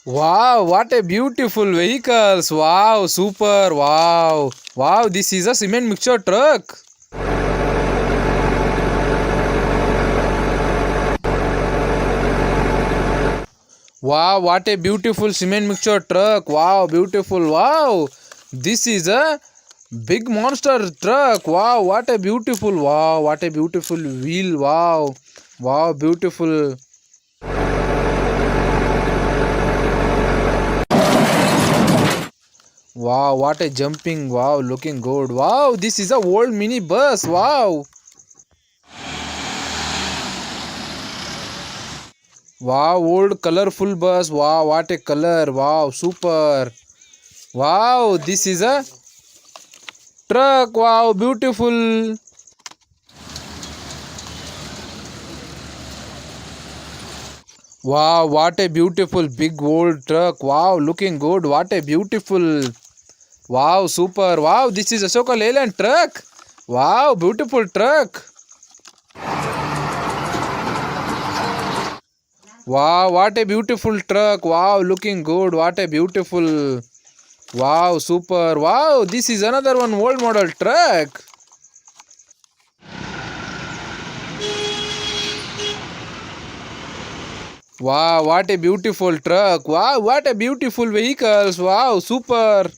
Wow, what a beautiful vehicles. Wow, super. Wow. Wow, this is a cement mixture truck. Wow, what a beautiful cement mixture truck. Wow, beautiful. Wow. This is a big monster truck. Wow, what a beautiful. Wow, what a beautiful wheel. Wow. Wow, beautiful. Wow, what a jumping. Wow, looking good. Wow, this is a old mini bus. Wow. Wow, old colorful bus. Wow, what a color. Wow, super. Wow, this is a truck. Wow, beautiful. Wow, what a beautiful big old truck. Wow, looking good. What a beautiful. Wow, super. Wow, this is Ashoka Leyland truck. Wow, beautiful truck. Wow, what a beautiful truck. Wow, looking good. What a beautiful. Wow, super. Wow, this is another one old model truck. Wow, what a beautiful truck. Wow, what a beautiful vehicles. Wow, super.